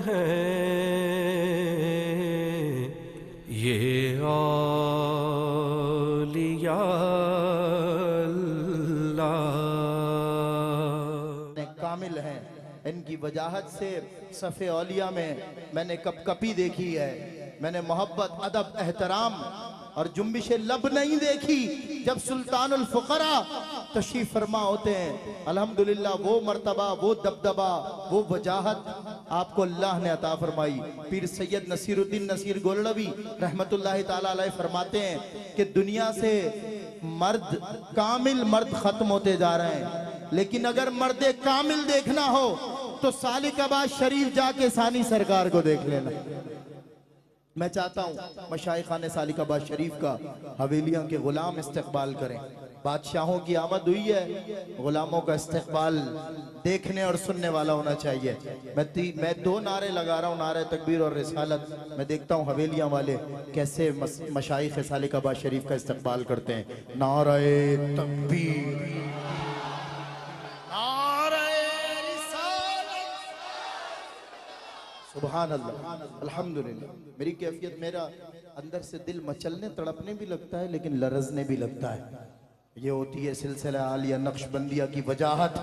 है ये औलिया अल्लाह कामिल हैं। इनकी वजाहत से सफ़े औलिया में मैंने कपकपी देखी है, मैंने मोहब्बत, अदब, एहतराम और जुम्बिश लब नहीं देखी। जब सुल्तानुल फुकरा तशरीफ फरमा होते हैं, अल्हम्दुलिल्लाह वो मर्तबा, वो दबदबा, वो वजाहत आपको अल्लाह ने अता फरमाई। पीर सैयद नसीरुद्दीन नसीर गोलड़वी रहमतुल्लाह ताला अलैह फरमाते हैं कि दुनिया से मर्द, कामिल मर्द खत्म होते जा रहे हैं, लेकिन अगर मर्द कामिल देखना हो तो सालिकाबाद शरीफ जाके सानी सरकार को देख लेना। मैं चाहता हूँ मशाइखाने सालिकाबाद शरीफ का हवेलियां के गुलाम इस्तकबाल करें। बादशाहों की आमद हुई है, गुलामों का इस्तकबाल देखने और सुनने वाला होना चाहिए। मैं दो नारे लगा रहा हूँ, नारे तकबीर और रिसालत। मैं देखता हूँ हवेलियां वाले कैसे मशाइख सालिकाबाद शरीफ का इस्तकबाल करते हैं। नारे तकबीर, सुभान अल्लाह, अल्हम्दुलिल्लाह। मेरी कैफियत, मेरा अंदर से दिल मचलने तड़पने भी लगता है, लेकिन लरजने भी लगता है। ये होती है सिलसिला आलिया नक्शबंदिया की वजाहत।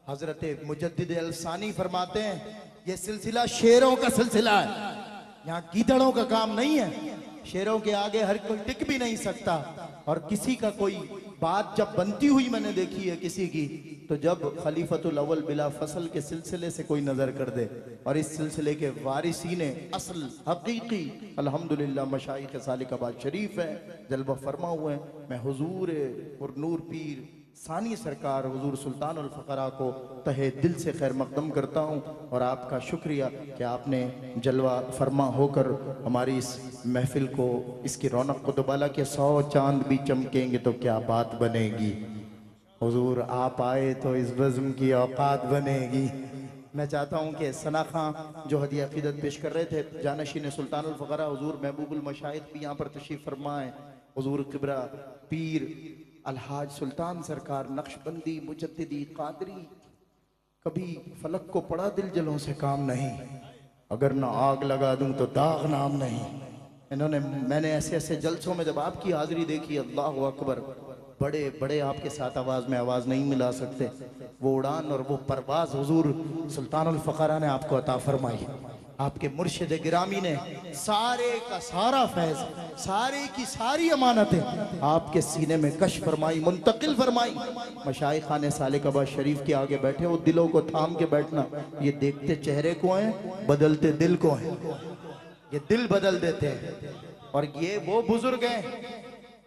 हजरत मुजद्दिद अलसानी फरमाते हैं ये सिलसिला शेरों का सिलसिला है, यहाँ गीदड़ों का काम नहीं है। शेरों के आगे हर कोई टिक भी नहीं सकता। और किसी का कोई बात जब बनती हुई मैंने देखी है किसी की, तो जब खलीफतुल अव्वल बिला फसल के सिलसिले से कोई नजर कर दे और इस सिलसिले के वारिसीने असल हकीकी अल्हम्दुलिल्लाह मशाइख सालिकाबाद शरीफ है, जलवा फरमा हुए हैं। मैं हुजूर पुरनूर पीर सानी सरकार हुजूर सुल्तानुल फकरा को तहे दिल से खैर मकदम करता हूँ और आपका शुक्रिया कि आपने जलवा फरमा होकर हमारी इस महफिल को, इसकी रौनक को दोबाला के 100 चांद भी चमकेंगे तो क्या बात बनेगी। हुजूर आप आए तो इस बज़्म की औकात बनेगी। मैं चाहता हूँ कि सना खां जो हदिया अक़ीदत पेश कर रहे थे, जानशीन सुल्तानुल फकरा हुजूर महबूबुल मशाइख भी यहाँ पर तशरीफ़ फरमाएँ। हुजूर किबरा पीर अलहाज सुल्तान सरकार नक्शबंदी मुजद्दिदी कादरी, कभी फलक को पड़ा दिल जलों से काम नहीं, अगर ना आग लगा दूं तो दाग नाम नहीं। मैंने ऐसे ऐसे जलसों में जब आपकी हाजिरी देखी, अल्लाह अकबर, बड़े बड़े आपके साथ आवाज़ में आवाज़ नहीं मिला सकते। वो उड़ान और वो परवाज़ हुजूर सुल्तानुल फकरा ने आपको अता फरमाई। आपके मुर्शिद गिरामी ने सारे का सारा फैज़, सारे की सारी अमानतें आपके सीने में कश फरमाई, मुंतकिल फरमाई। मशाइखाने सालिकाबाद शरीफ के आगे बैठे हो, दिलों को थाम के बैठना। ये देखते चेहरे को हैं, बदलते दिल को हैं। ये दिल बदल देते हैं। और ये वो बुजुर्ग हैं,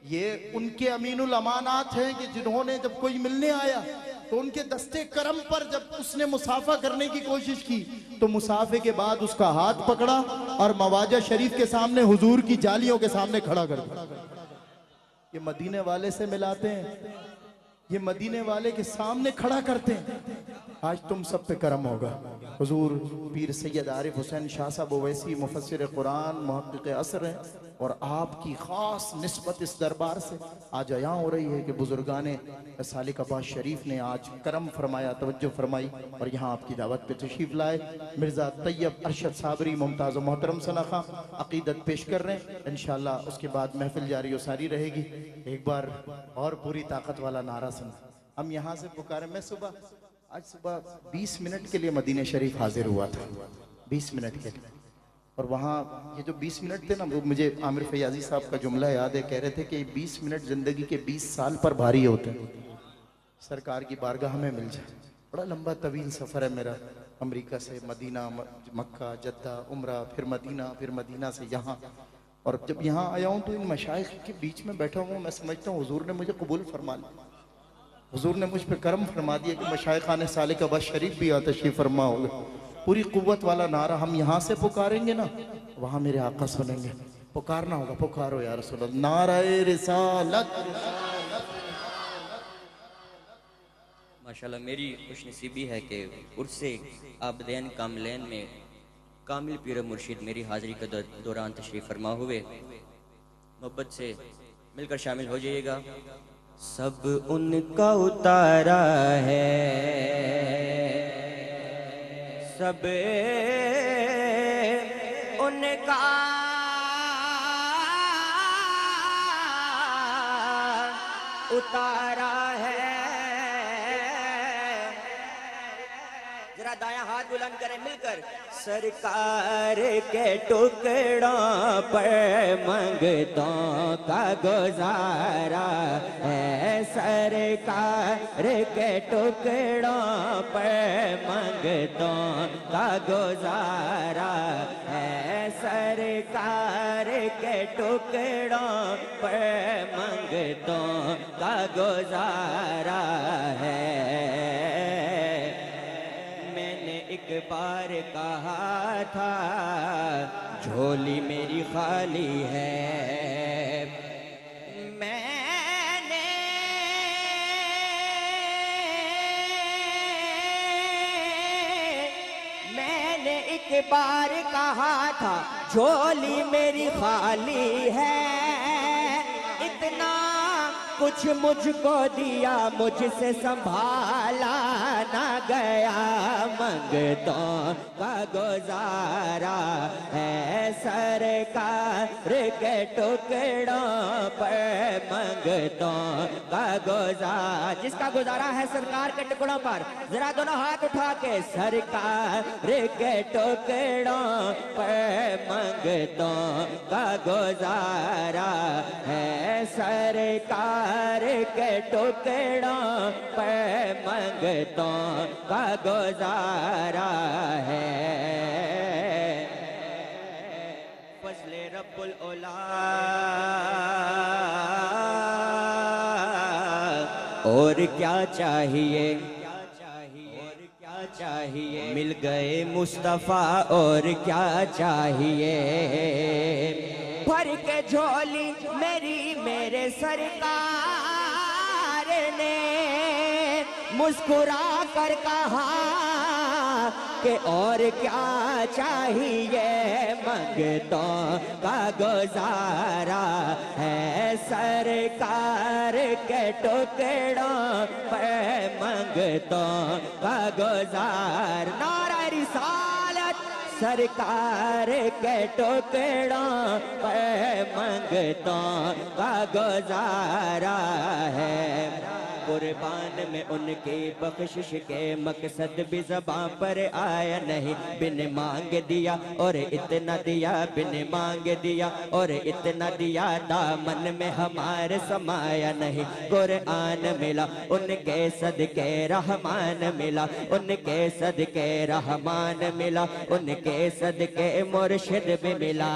ये उनके अमीनुल अमानात हैं कि जिन्होंने जब कोई मिलने आया तो उनके दस्ते करम पर जब उसने मुसाफा करने की कोशिश की तो मुसाफे के बाद उसका हाथ पकड़ा और मवाजा शरीफ के सामने हुजूर की जालियों के सामने खड़ा कर दिया। ये मदीने वाले से मिलाते हैं, ये मदीने वाले के सामने खड़ा करते हैं। आज तुम सब पे करम होगा। हुजूर पीर सैयद आरिफ हुसैन शाह साहब ओवैसी मुफस्सिर कुरान मुहक्किक असर हैं और आपकी ख़ास निस्बत इस दरबार से आज अयां हो रही है कि बुजुर्गाने सालिकाबाद शरीफ ने आज करम फरमाया, तवज्जो फरमाई और यहाँ आपकी दावत पे तशरीफ लाए। मिर्ज़ा तैयब अरशद साबरी मुमताज़ मोहतरम सना खां अक़ीदत पेश कर रहे हैं। इंशाअल्लाह उसके बाद महफिल जारी व सारी रहेगी। एक बार और पूरी ताकत वाला नारा सुन। हम यहाँ से पुकारे। मैं आज सुबह 20 मिनट के लिए मदीने शरीफ हाजिर हुआ था, 20 मिनट के लिए। और वहाँ ये जो 20 मिनट थे ना, वो मुझे आमिर फयाजी साहब का जुमला याद है। कह रहे थे कि 20 मिनट ज़िंदगी के 20 साल पर भारी होते हैं। सरकार की बारगाह में मिल जाए। बड़ा लंबा तवील सफ़र है मेरा, अमेरिका से मदीना, मक्का, जद्दा, उम्रा, फिर मदीना से यहाँ। और जब यहाँ आया हूँ तो इन मशाइख के बीच में बैठा हूँ, मैं समझता हूँ हुजूर ने मुझे कबूल फरमा लिया। हुजूर ने मुझ पर करम फरमा दिया कि मशाइखाने सालिकाबाद शरीफ भी तशरीफ़ फरमा होगा। पूरी कुव्वत वाला नारा हम यहाँ से पुकारेंगे ना, वहाँ मेरे आका सुनेंगे। पुकारना होगा, पुकारो या रसूल अल्लाह, नारे रिसालत। माशाल्लाह मेरी खुशनसीबी है कि उर्से आबदैन कामिलैन में कामिल पीर मुर्शिद मेरी हाज़िरी के दौरान तशरीफ़ फरमा हुए। मोहब्बत से मिलकर शामिल हो जाइएगा। सब उनका उतारा है, सब उनका उतारा है। जरा दायां हाथ बुलंद करें मिलकर। सरकार के टुकड़ों पर मंगतों का गुजारा है। सरकार के टुकड़ों पर मंगतों का गुजारा है। सरकार के टुकड़ों पर मंगतों का गुजारा है। एक बार कहा था झोली मेरी खाली है। मैंने एक बार कहा था झोली मेरी खाली है। इतना कुछ मुझको दिया मुझसे संभाला ना गया। मंगतों का गुजारा है। सरकार के टुकड़ों पर मंगतों का गुजारा। जिसका गुजारा है सरकार के टुकड़ों पर, जरा दोनों हाथ उठा के। सरकार के टुकड़ों पर मंगतों का गुजारा है। सरकार के टुकड़ों पर मंगतों का गुजारा है। फजले रब्बुल औला और क्या चाहिए, चाहिए मिल गए मुस्तफा और क्या चाहिए। भर के झोली मेरी मेरे सरकार ने मुस्कुरा कर कहा कि और क्या चाहिए। मंगतों का गुजारा है। सरकार के टुकड़ों पर मंगतों का गुजार। नारा रिसालत सरकार के टुकड़ों पर मंगतों का गुजारा है। कुर्बान में उनकी बख्शिश के मकसद भी ज़बां पर आया नहीं। बिन मांग दिया और इतना दिया, बिन मांग दिया और इतना दिया। दामन में हमारे समाया नहीं। कुरान मिला उनके सदके रहमान मिला। उनके सदके रहमान मिला। उनके सदके मुर्शिद भी मिला।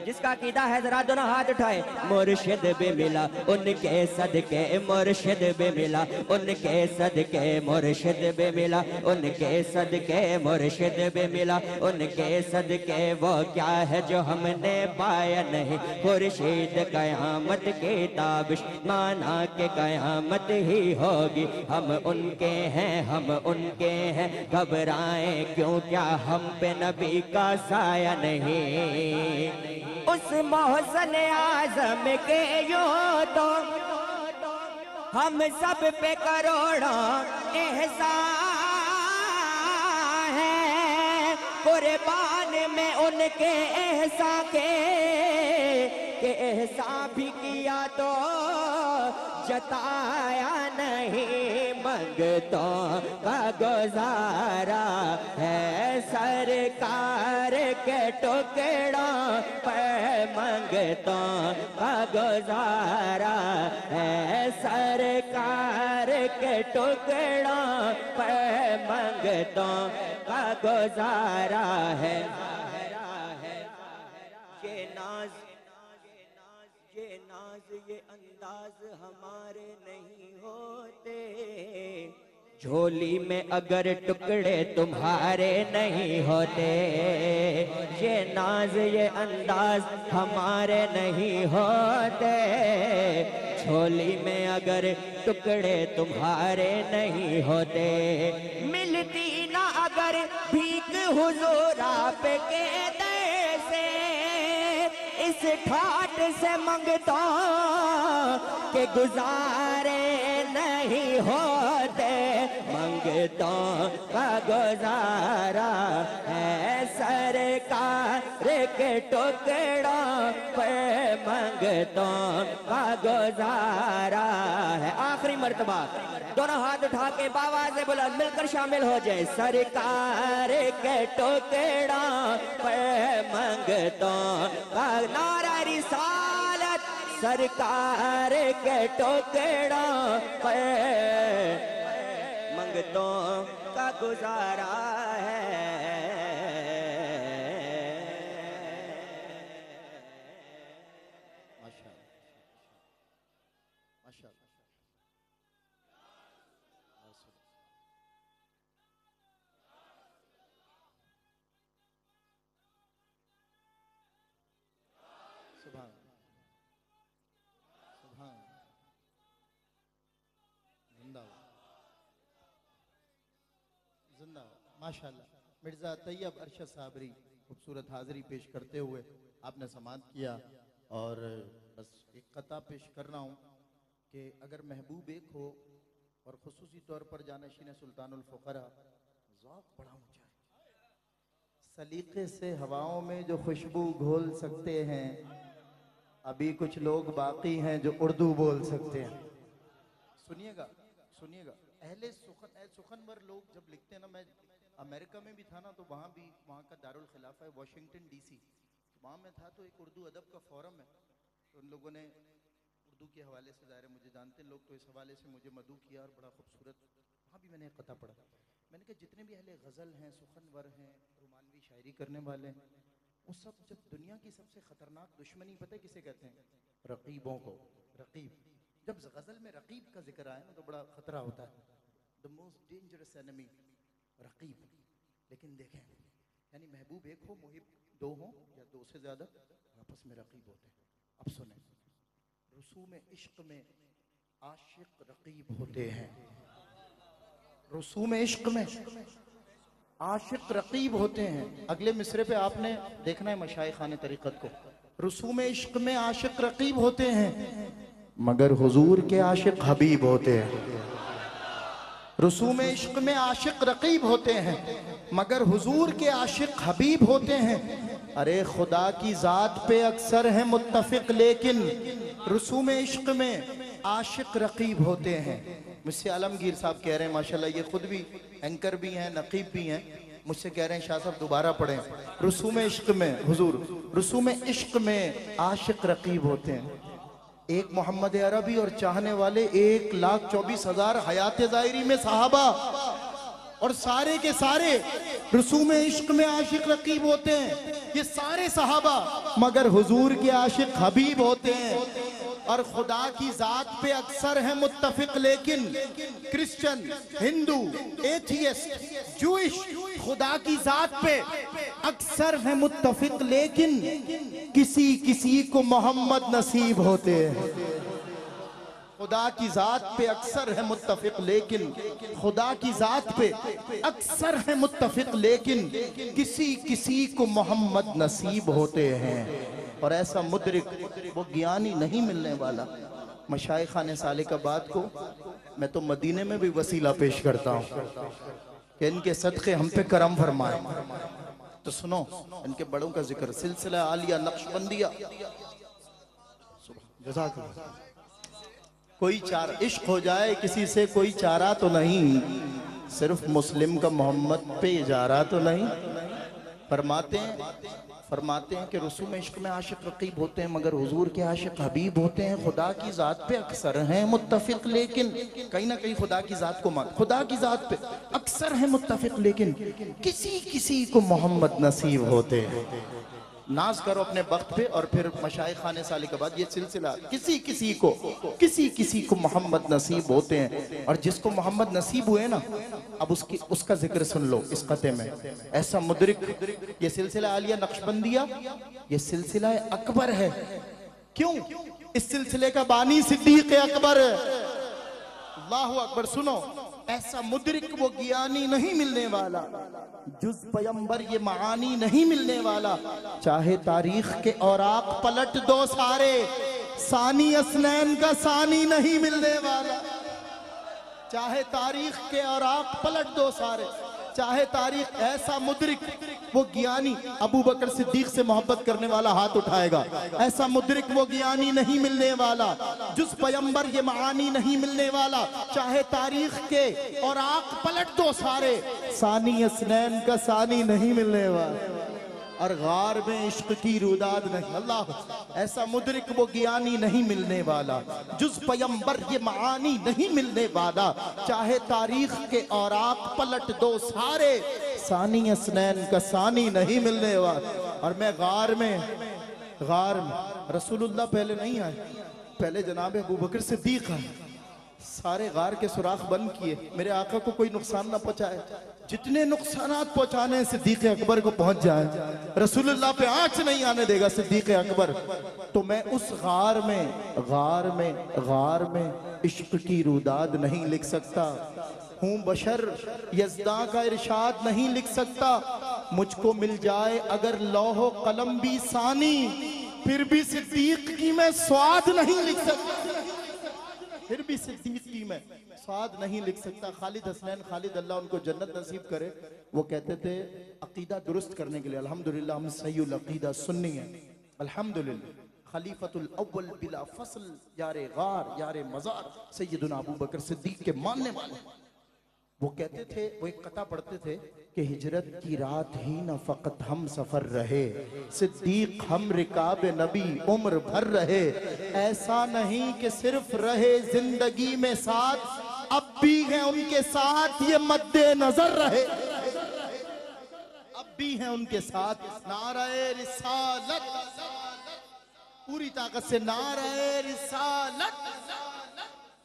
जिसका अकीदा है जरा दोनों हाथ उठाए। मुर्शिद भी मिला उनके सदके, मुर्शिद भी मिला उनके सदके, मुर्शिद भी मिला उनके सदके, मुर्शिद भी मिला उनके सदके। वो क्या है जो हमने पाया नहीं। खुर्शीद कयामत की ताबिश माना के कयामत ही होगी। हम उनके हैं, हम उनके हैं, घबराएं क्यों, क्या हम पे नबी का साया नहीं। उस मोहसन आजम के यूं तो हम सब पे करोड़ों एहसान है। कुर्बान में उनके एहसान के एहसान भी किया तो जताया नहीं। मंगतों का गुजारा है। सरकार के टुकड़ों पर मंगतों का गुजारा है। सरकार के टुकड़ों पर मंगतों का गुजारा है। ये नाज, ये नाज, ये अंदाज हमारे नहीं होते। झोली में अगर टुकड़े तुम्हारे नहीं होते। ये नाज ये अंदाज हमारे नहीं होते। झोली में अगर टुकड़े तुम्हारे नहीं होते। मिलती ना अगर भीख हुजूर आप के दर से, इस इस ठाट से मंगता के गुजारे नहीं होते, मंगतों का गुजारा है सरकार के टुकड़ों पे, मंगतों का गुजारा है। आखिरी मर्तबा दोनों हाथ उठा के बाबा से बोला, मिलकर शामिल हो जाए। सरकार के टुकड़ों पे मंगतों का नारा रिसालत, सरकार के टुकड़ों पे मंगतों का गुजारा है। माशाअल्लाह। मिर्जा तैयब अरशद साबरी खूबसूरत हाजिरी पेश करते हुए आपने समाअत किया, और बस एक कता पेश कर रहा हूँ कि अगर महबूब एक हो और खुसूसी तौर पर जानशीन सुल्तानुल फुकरा, ज़ौक़ बड़ा ऊंचा है, सलीके से हवाओं में जो खुशबू घोल सकते हैं, अभी कुछ लोग बाकी हैं जो उर्दू बोल सकते हैं। सुनिएगा सुनिएगा, अहले सुखनवर लोग जब लिखते हैं ना, मैं अमेरिका में भी था ना, तो वहाँ भी, वहाँ का दारुल खिलाफा है वाशिंगटन डीसी, तो वहाँ में था, तो एक उर्दू अदब का फोरम है, तो उन लोगों ने उर्दू के हवाले से, ज़ाहिर है मुझे जानते हैं लोग, तो इस हवाले से मुझे मदू किया और बड़ा खूबसूरत वहाँ भी मैंने एक कथा पढ़ा। मैंने कहा जितने भी अहले गज़ल हैं, सुखनवर हैं, रोमानवी शायरी करने वाले हैं, वो सब जब दुनिया की सबसे ख़तरनाक दुश्मनी पता है किसे कहते हैं? रकीबों को। रकीब, जब गज़ल में रकीब का जिक्र आए ना तो बड़ा ख़तरा होता है। द मोस्ट डेंजरस एनिमी रकीब। लेकिन देखें, यानी महबूब एक हो, मुहिब दो हो या दो से ज़्यादा, आपस में रकीब होते हैं। अब सुने, रसूम इश्क में आशिक रकीब होते हैं। रसूम इश्क में आशिक रकीब होते हैं। अगले मिसरे पे आपने देखना है मशाइखाने तरीक़त को। रसूम इश्क में आशिक रकीब होते हैं, मगर हुजूर के आशिक हबीब होते हैं। रसूम इश्क में आशिक रकीब होते हैं, मगर हुजूर के आशिक हबीब होते हैं। अरे खुदा की जात पे अक्सर है मुत्तफिक, लेकिन रसूम इश्क में आशिक रकीब होते हैं। मुझसे आलमगीर साहब कह रहे हैं, माशाल्लाह ये खुद भी एंकर भी हैं, नकीब भी हैं, मुझसे कह रहे हैं शाह साहब दोबारा पढ़ें, रसूम इश्क में हुजूर, रसूम इश्क में आशिक रकीब होते हैं। एक मोहम्मद अरबी और चाहने वाले 1,24,000 हयात ज़ाहिरी में सहाबा, और सारे के सारे रसूम इश्क में आशिक रकीब होते हैं। ये सारे सहाबा, मगर हुजूर के आशिक हबीब होते हैं। और खुदा की जात पे अक्सर है मुत्तफिक, लेकिन क्रिश्चियन, हिंदू, एथियस्ट, जूइश खुदा की जात पे अक्सर है मुत्तफिक, लेकिन किसी किसी को मोहम्मद नसीब होते हैं। खुदा की जात पे अक्सर है मुत्तफिक, लेकिन खुदा की जात पे अक्सर है मुत्तफिक, लेकिन किसी किसी को मोहम्मद नसीब होते हैं। और ऐसा मुद्रिक, वो ज्ञानी नहीं मिलने वाला। मशाइखाने सालिकाबाद को मैं तो मदीने में भी वसीला पेश करता हूँ कि इनके सदक़े हम पे करम फरमाए। तो सुनो इनके बड़ों का जिक्र, सिलसिला आलिया नक्शबंदिया। जज़ाकल्लाह। कोई चार इश्क हो जाए किसी से कोई चारा तो नहीं, सिर्फ मुस्लिम का मोहम्मद पे इजारा तो नहीं। फरमाते हैं कि रसूम इश्क में आशिक रकीब होते हैं, मगर हुजूर के आशिक हबीब होते हैं। खुदा की जात पे अक्सर हैं मुत्तफिक, लेकिन कहीं ना कहीं खुदा की जात को खुदा की जात पे अक्सर है मुत्तफिक, लेकिन किसी किसी को मोहम्मद नसीब होते हैं। नाज करो अपने वक्त पे, और फिर मशाइखाने सालिकाबाद ये सिलसिला, किसी किसी को मोहम्मद नसीब होते हैं। और जिसको मोहम्मद नसीब हुए ना, अब उसका जिक्र सुन लो इस कते में। ऐसा मुद्रिक, ये सिलसिला आलिया नक्शबंदिया, ये सिलसिला अकबर है। क्यों? इस सिलसिले का बानी सिद्दीक अकबर है। अल्लाहु अकबर। सुनो, ऐसा मुदरिक वो ज्ञानी नहीं मिलने वाला, जुज पैगंबर ये मानी नहीं मिलने वाला। चाहे तारीख के औराक पलट दो सारे, सानी असनैन का सानी नहीं मिलने वाला। चाहे तारीख के औराक पलट दो सारे, चाहे तारीख, ऐसा मुदरिक वो ज्ञानी, अबू बकर सिद्दीक से मोहब्बत करने वाला हाथ उठाएगा, ऐसा मुदरिक वो ज्ञानी नहीं मिलने वाला, जुस पैगंबर ये मानी नहीं मिलने वाला। चाहे तारीख के और आंख पलट दो सारे, सानी असनैन का सानी नहीं मिलने वाला। और गार में इश्क की रुदाद नहीं, अल्लाह, ऐसा मुदरिक वो ज्ञानी नहीं मिलने वाला, जुस पैगंबर ये मानी नहीं मिलने वाला। चाहे तारीख के औराक पलट दो सारे, सानी असनैन का सानी नहीं मिलने वाला। और मैं गार में रसूलुल्लाह पहले नहीं आए, पहले जनाब अबू बकर सिद्दीक आए। सारे गार के सुराख बंद किए, मेरे आका को कोई नुकसान ना पहुंचाए, जितने नुकसानात पहुंचाने सिद्दीक अकबर को पहुंच जाए, रसूलुल्लाह पे आंच नहीं आने देगा सिद्दीक अकबर। तो मैं उस गार में इश्क की रुदाद नहीं लिख सकता, हूँ बशर यज़दा का इरशाद नहीं लिख सकता। मुझको मिल जाए अगर लौहो कलम भी सानी, फिर भी सिद्दीक की मैं स्वाद नहीं लिख सकता, फिर भी सिद्दीक की मैं स्वाद नहीं लिख सकता। खालिद हसनैन खालिद, अल्लाह उनको जन्नत नसीब करे, वो कहते थे अकीदा दुरुस्त करने के लिए, अल्हम्दुलिल्लाह हम सहीउल अकीदा सुन्नी हैं, अल्हम्दुलिल्लाह। खलीफतुल अव्वल बिला फसल, यारे गार यारे मजार, सैयदुना अबू बकर सिद्दीक के मानने वाले। वो कहते थे, वो एक कथा पढ़ते थे कि हिजरत की रात ही न फकत हम सफर रहे, सिद्दीक हम रिकाब नबी उम्र भर रहे। ऐसा नहीं कि सिर्फ रहे जिंदगी में साथ, अब भी हैं उनके साथ ये मद्दे नजर रहे, अब भी हैं उनके साथ। नाराए रिसालत, पूरी ताकत से नाराए रिसालत।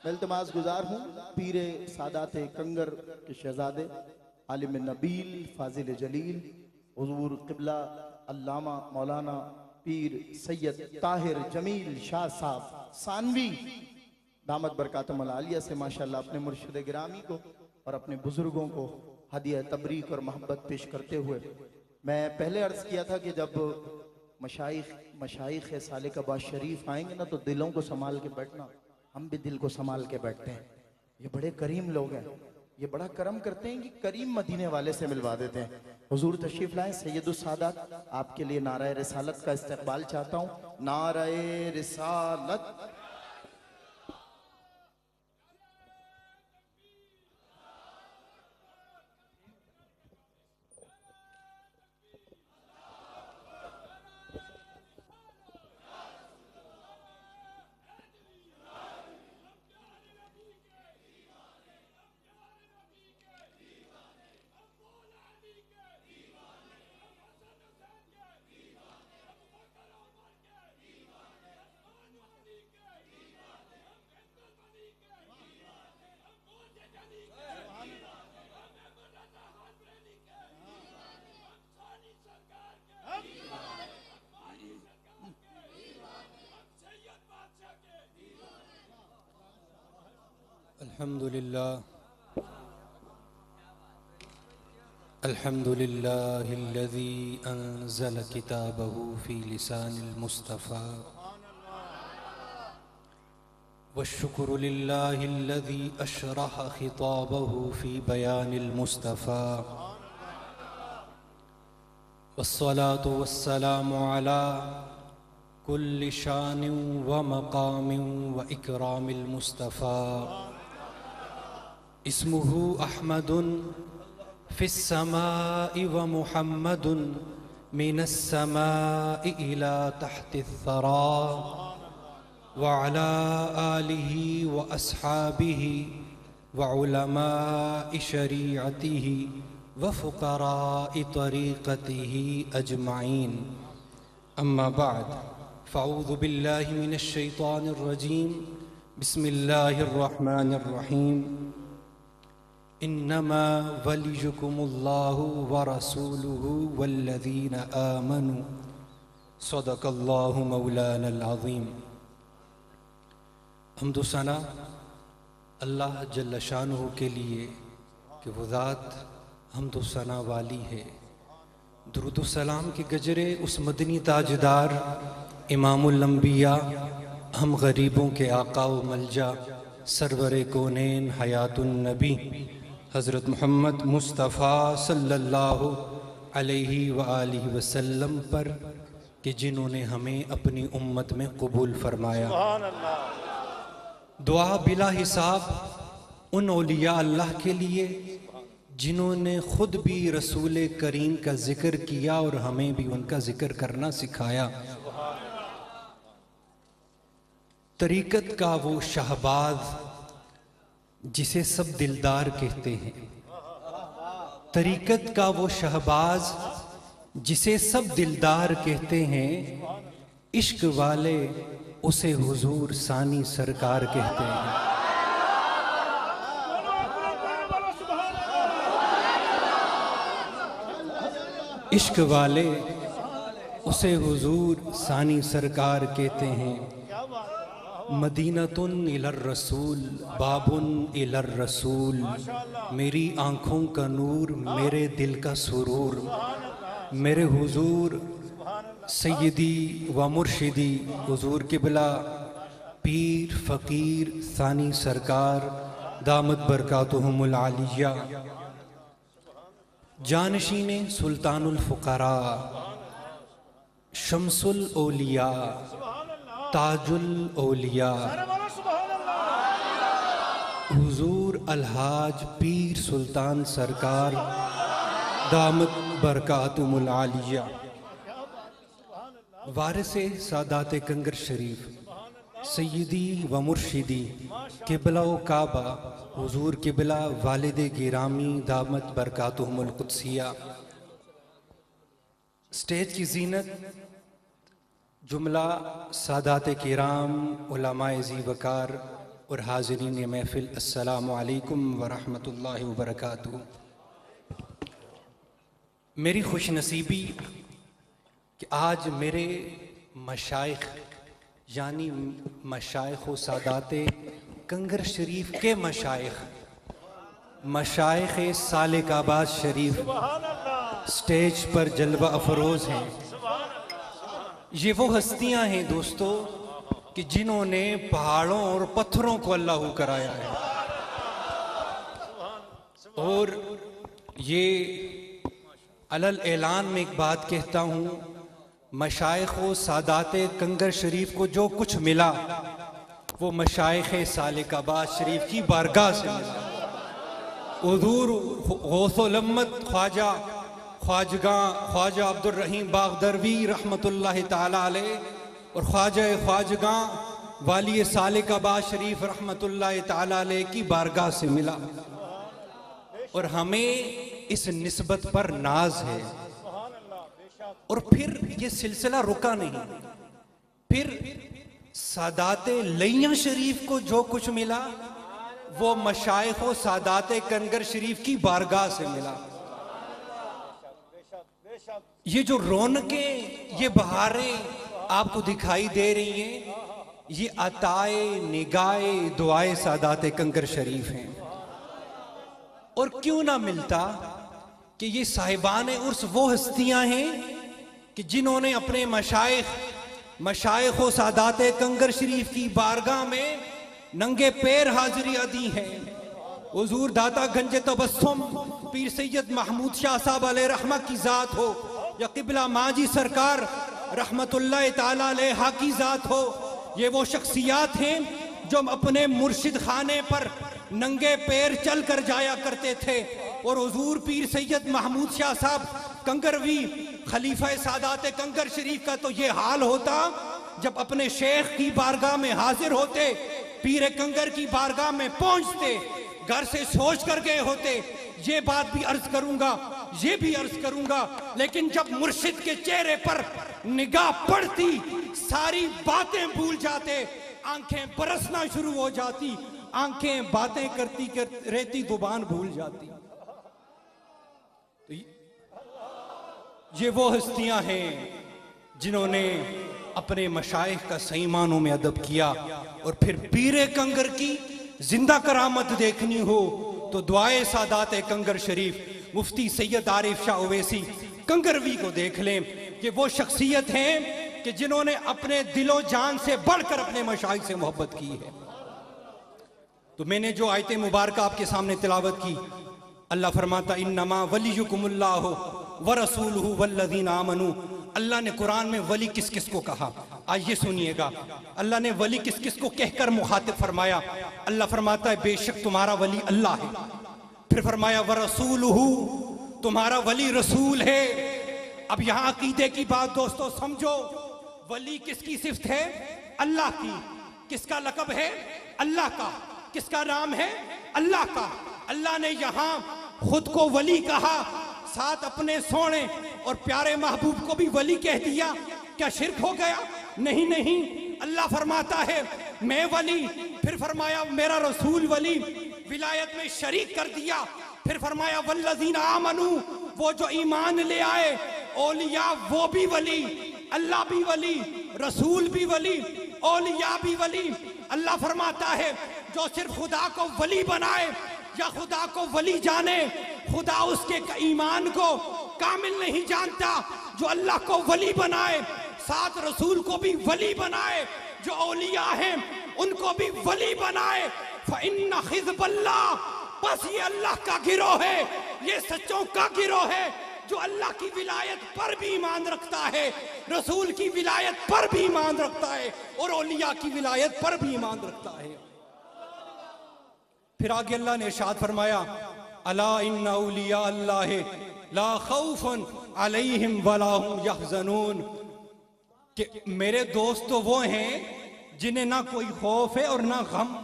मैं इल्तिमास गुजार हूँ पीरे सादाते कंगर के शहजादे, आलिम नबील फाजिल जलील, हुजूर क़िबला अल्लामा मौलाना पीर सैयद ताहिर जमील शाह साहब सानवी दामत बरकातुहुल आलिया से माशाअल्लाह अपने मुर्शिद गिरामी को और अपने बुजुर्गों को हदिया तबरीक और मोहब्बत पेश करते हुए, मैं पहले अर्ज किया था कि जब मशाइख सालिकाबाद शरीफ आएंगे ना, तो दिलों को संभाल के बैठना। हम भी दिल को संभाल के बैठते हैं, ये बड़े करीम लोग हैं, ये बड़ा करम करते हैं कि करीम मदीने वाले से मिलवा देते हैं। हुजूर तशरीफ लाए सैयदुस सादात, आपके लिए नाराए रिसालत का इस्तकबाल चाहता हूँ। नाराए रिसालत। अल्हम्दुलिल्लाहिल्लज़ी अंज़ल किताबहु फ़ी लिसानिल मुस्तफ़ा, वश्शुक्रु लिल्लाहिल्लज़ी अशरह खिताबहु फ़ी बयानिल मुस्तफ़ा, वस्सलातु वस्सलामु अला कुल्लि शानिन व मक़ामिन व इकरामिल मुस्तफ़ा। इस्मुहु अहमदुन फिस्समाइ व मुहम्मदुन मिनस्समाइ इला तहतिस्सरा, व अला आलिहि व अस्हाबिहि व उलमाइ शरीअतिहि व फुक़राइ तरीक़तिहि अजमईन। अम्मा बाद, फ़अऊज़ु बिल्लाहि मिनश शैतानिर रजीम, बिस्मिल्लाहिर रहमानिर रहीम। इन्नमा वलियुकुमुल्लाहु व रसूलुहु वल्लज़ीना आमनु, सदक़ल्लाहु मौलानल अज़ीम। हम्दो सना अल्लाह जल्ल शानुहु के लिए कि वो ज़ात हम्द व सना वाली है। दुरूद व सलाम के गजरे उस मदनी ताजदार इमामुल अंबिया, हम गरीबों के आका व मलजा, सरवरे कौनैन हयातुन नबी हज़रत मोहम्मद मुस्तफ़ा सल्लल्लाहु अलैहि व आलिहि वसल्लम पर कि जिन्होंने हमें अपनी उम्मत में कबूल फरमाया। दुआ बिला हिसाब उन औलिया अल्लाह के लिए जिन्होंने खुद भी रसूल करीम का जिक्र किया और हमें भी उनका जिक्र करना सिखाया। तरीक़त का वो शहबाज जिसे सब दिलदार कहते हैं, तरीक़त का वो शहबाज जिसे सब दिलदार कहते हैं, इश्क वाले उसे हुजूर सानी सरकार कहते हैं। इश्क वाले उसे हुजूर सानी सरकार कहते हैं। मदीनतुन इलर रसूल बाबुन इलर रसूल, मेरी आँखों का नूर मेरे दिल का सुरूर, मेरे हुजूर सैयदी व मुर्शिदी हुजूर किबला पीर फ़कीर सानी सरकार दामत बरकातुहुमुल आलिया, जानशीने सुल्तानुल फ़ुक़रा, शम्सुल औलिया, ताजुल औलिया, हुजूर अलहाज पीर सुल्तान सरकार दामत बरकातुहुमुल आलिया, वारिसे सादात कंगर शरीफ सैयदी व मुर्शिदी किबला व काबा हुजूर किबला वालिद गिरामी दामत बरकातुहुमुल कुद्सिया। स्टेज की जीनत जुमला सादात किराम उलमाए ज़ी वकार और हाज़रीन महफ़िल, अस्सलामु अलैकुम व रहमतुल्लाहि व बरकातुहू। मेरी खुशनसीबी कि आज मेरे मशाइख यानी मशाइख व सादात कंगर शरीफ के मशाइख सालिकाबाद शरीफ स्टेज पर जलवा अफरोज़ हैं। ये वो हस्तियां हैं दोस्तों कि जिन्होंने पहाड़ों और पत्थरों को अल्लाह कराया है। और ये अलल ऐलान में एक बात कहता हूँ, मशाइख व सादात कंगर शरीफ को जो कुछ मिला वो मशाइख सालिकाबाद शरीफ की बारगाह से मिला। हुजूर गौसुल अम्मद ख्वाजा ख्वाजा अब्दुर रहीम बागदरवी रहमतुल्लाहि ताला अलैह और ख्वाजगा वाली सालिकाबाद शरीफ रहमतुल्लाहि ताला अलैह की बारगाह से मिला। और हमें इस निस्बत पर नाज है। और फिर ये सिलसिला रुका नहीं, फिर सादाते लैया शरीफ को जो कुछ मिला वो मशाइख व सादाते कंगर शरीफ की बारगाह से मिला। ये जो रौनकें, ये बहारें आपको दिखाई दे रही हैं, ये अताए निगाए दुआए सादाते कंगर शरीफ हैं। और क्यों ना मिलता कि ये साहिबान उर्स वो हस्तियां हैं कि जिन्होंने अपने मशाइख व सादाते कंगर शरीफ की बारगाह में नंगे पैर हाजिरियां दी हैं। हुजूर दाता गंजे तबस्सुम पीर सैयद महमूद शाह साहब अलैहि रहमा की जात हो या किबला माजी सरकार रहमतुल्लाह ताला अलैहा की जात हो, ये वो शख्सियात हैं जो अपने मुर्शिद खाने पर नंगे पैर चल कर जाया करते थे। और हुजूर पीर सैयद महमूद शाह साहब कंगरवी खलीफा सादात कंगर शरीफ का तो ये हाल होता जब अपने शेख की बारगाह में हाजिर होते, पीर कंगर की बारगाह में पहुंचते, घर से सोच कर गए होते। ये बात भी अर्ज करूंगा, ये भी अर्ज करूंगा, लेकिन जब मुर्शिद के चेहरे पर निगाह पड़ती सारी बातें भूल जाते, आंखें बरसना शुरू हो जाती, आंखें बातें करती रहती, जुबान भूल जाती। तो ये वो हस्तियां हैं जिन्होंने अपने मशाइख का सही मानों में अदब किया और फिर पीरे कंगर की जिंदा करामत देखनी हो तो दुआए सादात कंगर शरीफ मुफ्ती सैयद आरिफ शाह ओवैसी कंगरवी को देख लें। कि वो शख्सियत हैं कि जिन्होंने अपने दिलो जान से बढ़कर अपने मशाइख से मोहब्बत की है। तो मैंने जो आयत मुबारक आपके सामने तिलावत की, अल्लाह फरमाता इन्नमा वलियुकुमुल्लाहु व रसूलुहु वल्लज़ीना आमनू। अल्लाह ने कुरान में वली किस किस को कहा, आइए सुनिएगा। अल्लाह ने वली किस किस को कहकर मुखातिब फरमाया। अल्लाह फरमाता है बेशक तुम्हारा वली अल्लाह है। फिर फरमाया व रसूलुहु, तुम्हारा वली रसूल है। अब यहां अकीदे की बात दोस्तों समझो। वली किसकी सिफ्त है? अल्लाह की। किसका लक़ब है? अल्लाह का। किसका नाम है? अल्लाह का। अल्लाह ने यहां खुद को वली कहा, साथ अपने सोने और प्यारे महबूब को भी वली कह दिया। क्या शिर्क हो गया? नहीं नहीं, अल्लाह फरमाता है मैं वली। फिर फरमाया मेरा रसूल वली, विलायत में शरीक कर दिया। फिर फरमाया वल्लज़ीना आमनू, वो जो ईमान ले आए औलिया वो भी वली, अल्लाह भी वली, रसूल भी वली, औलिया भी वली। अल्लाह फरमाता है जो सिर्फ खुदा को वली बनाए या खुदा को वली जाने, खुदा उसके ईमान को कामिल नहीं जानता। जो अल्लाह को वली बनाए, साथ रसूल को भी वली बनाए, जो औलिया हैं उनको भी वली बनाए। फ़इन्ना हिज़्बल्लाह, बस ये अल्लाह का गिरोह है, ये सच्चों का गिरोह है जो अल्लाह की विलायत पर भी ईमान रखता है, रसूल की विलायत पर भी ईमान रखता है और औलिया की विलायत पर भी ईमान रखता है। फिर आगे अल्लाह ने इरशाद फरमाया अला इन्ना औलिया अल्लाह ला खौफुन अलैहिम वला हुम यहज़नून, कि मेरे दोस्त तो वो हैं जिन्हें ना कोई खौफ है और ना गम।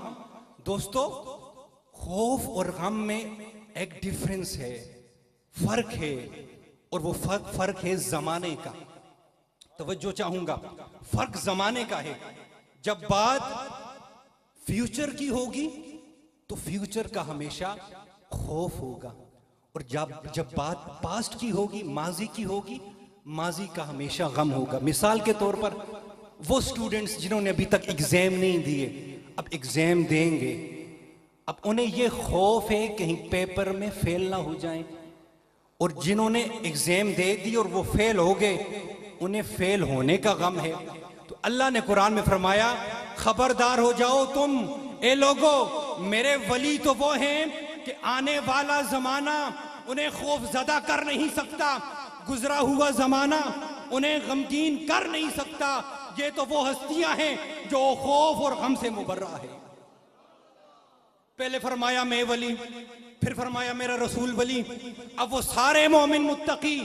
दोस्तों खौफ और गम में एक डिफरेंस है, फर्क है, और वो फर्क है जमाने का। तवज्जो चाहूंगा, फर्क जमाने का है। जब बात फ्यूचर की होगी तो फ्यूचर का हमेशा खौफ होगा, और जब बात पास्ट की होगी, माजी की होगी, माजी का हमेशा गम होगा। मिसाल के तौर पर वो स्टूडेंट्स जिन्होंने अभी तक एग्जाम नहीं दिए, अब एग्जाम देंगे, अब उन्हें ये खौफ है कहीं पेपर में फेल ना हो जाएं, और जिन्होंने एग्जाम दे दी और वो फेल हो गए उन्हें फेल होने का गम है। तो अल्लाह ने कुरान में फरमाया खबरदार हो जाओ तुम ए लोगो, मेरे वली तो वो हैं कि आने वाला जमाना उन्हें खौफ ज़दा कर नहीं सकता, गुजरा हुआ जमाना उन्हें गमगीन कर नहीं सकता। ये तो वो हस्तियां हैं जो खौफ और गम से मुबर्रा है। पहले फरमाया मैं वली, फिर फरमाया मेरा रसूल वली। अब वो सारे मोमिन मुत्तकी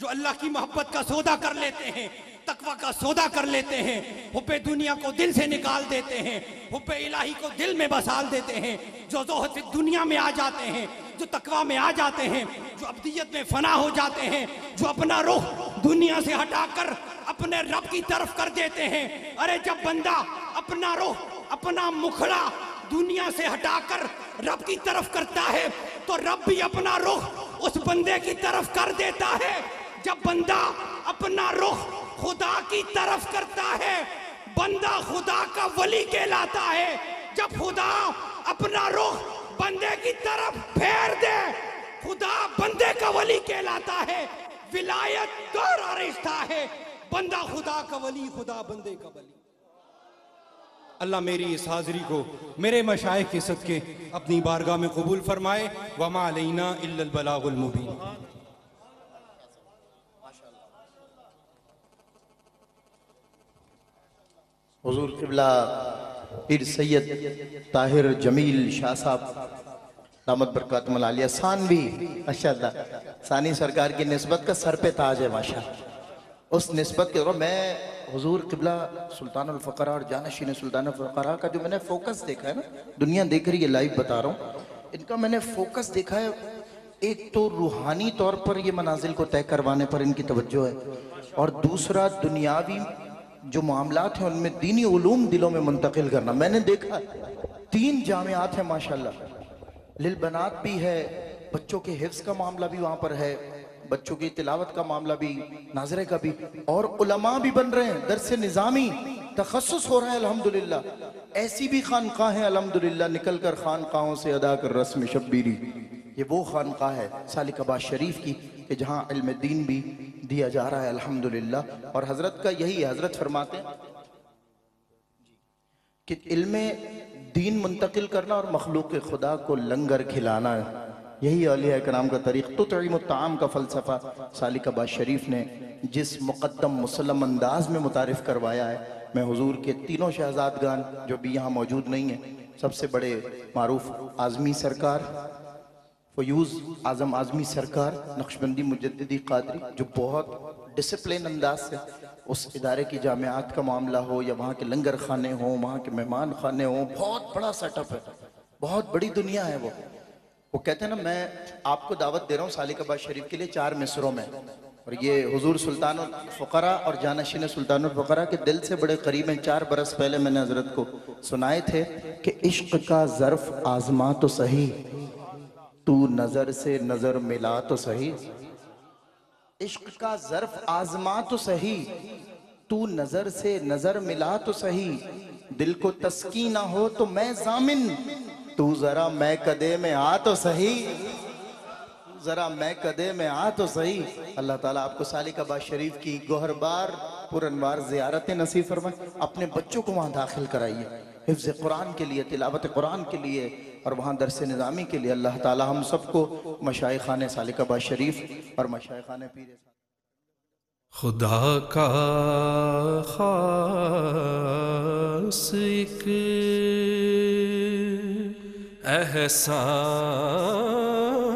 जो अल्लाह की मोहब्बत का सौदा कर लेते हैं, तकवा का सौदा कर लेते हैं, हुब्बे दुनिया को दिल से निकाल देते हैं, हुब्बे इलाही को दिल में बसाल देते हैं, जो ज़ुहद दुनिया में आ जाते हैं, जो तकवा में आ जाते हैं, जो अब्दियत में फना हो जाते हैं, जो अपना रुख दुनिया से हटाकर अपने रब की तरफ कर देते हैं। अरे जब बंदा अपना रुख, अपना मुखड़ा दुनिया से हटाकर रब की तरफ करता है तो रब भी अपना रुख उस बंदे की तरफ कर देता है। जब बंदा अपना रुख खुदा की तरफ करता है, बंदा खुदा का वली कहलाता है। जब खुदा अपना रुख बंदे की तरफ फेर दे, खुदा बंदे का वली कहलाता है। विलायत दोहरा रिश्ता है, बंदा खुदा का वली, खुदा बंदे का वली। अल्लाह मेरी इस हाजिरी को मेरे मशाइख के सदके अपनी बारगाह में कबूल फरमाए। वमा अलैना इल्लल बलागुल मुबीन। हुजूर क़िबला पीर सैयद ताहिर जमील शाह साहब दामद बरकातुहुल आलिया सानवी, माशाअल्लाह, सानी सरकार की निस्बत का सर पे ताज है माशाअल्लाह। उस निस्बत के दौरान मैं हुजूर क़िबला सुल्तानुल फ़क़रा और जानशीन सुल्तानुल फ़क़रा का जो मैंने फोकस देखा है ना, दुनिया देख रही है, लाइव बता रहा हूँ, इनका मैंने फोकस देखा है। एक तो रूहानी तौर पर ये मनाजिल को तय करवाने पर इनकी तवज्जो है, और दूसरा दुनियावी जो मामलात हैं उनमें दीनी उलूम दिलों में मुंतकिल करना। मैंने देखा 3 जामियात हैं माशाल्लाह, लिल बनात भी है, बच्चों के हिफ्ज़ का मामला भी वहाँ पर है, बच्चों की तिलावत का मामला भी, नाजरे का भी, और उलमा भी बन रहे हैं, दरस निज़ामी तखस्सुस हो रहा है अल्हम्दुलिल्लाह। ऐसी भी खानकाहें अल्हम्दुलिल्लाह निकल कर खानकाहों से अदा कर रस्म शब्बीरी। ये वो खानकाह है सालिकाबाद शरीफ की कि जहाँ इल्म दीन भी दिया जा रहा है अल्हम्दुलिल्लाह। और हजरत का यही है, हजरत फरमाते हैं कि इल्म दीन मुंतकिल करना और मखलूक खुदा को लंगर खिलाना, यही औलिया कराम का तरीक़। तुतईमु ताम का फ़लसफ़ा सालिकाबाद शरीफ ने जिस मुक़द्दम मुसल्लम अंदाज में मुतारिफ़ करवाया है, मैं हुजूर के तीनों शहजादगान जो भी यहाँ मौजूद नहीं हैं, सबसे बड़े मारूफ आज़मी सरकार फ़यूज़ आज़म आज़मी सरकार नक्शबंदी मुजद्दिदी क़ादरी, जो बहुत डिसिप्लिन अंदाज से उस इदारे की जामियात का मामला हो या वहाँ के लंगर खाने हों, वहाँ के मेहमान खाने हों, बहुत बड़ा सेटअप है, बहुत बड़ी दुनिया है। वो कहते हैं ना, मैं आपको दावत दे रहा हूँ सालिकाबाद शरीफ के लिए 4 मिसरों में, और ये हुजूर सुल्तानुल फ़ुक़रा और जानशीन सुल्तानुल फ़ुक़रा के दिल से बड़े करीब हैं। 4 बरस पहले मैंने हजरत को सुनाए थे कि इश्क का ज़र्फ़ आज़मा तो सही, तू नज़र से नज़र मिला तो सही। इश्क का ज़र्फ़ आज़मा तो सही, तू नज़र से नज़र मिला तो सही। दिल को तस्कीन ना हो तो मैं ज़ामिन, तू ज़रा मैं कदे में आ तो सही, ज़रा मैं कदे में आ तो सही। अल्लाह ताला आपको सालिकाबाद शरीफ की गोहरबार पुरनवार ज़ियारतें नसीब फरमाए। अपने बच्चों को वहाँ दाखिल कराइए, हिफ्ज़ कुरान के लिए, तिलावत कुरान के लिए और वहाँ दरस निज़ामी के लिए। अल्लाह ताला हम सबको मशाइखाने सालिकाबाद शरीफ और मशाइखाने पीर खुदा का खास एक एहसान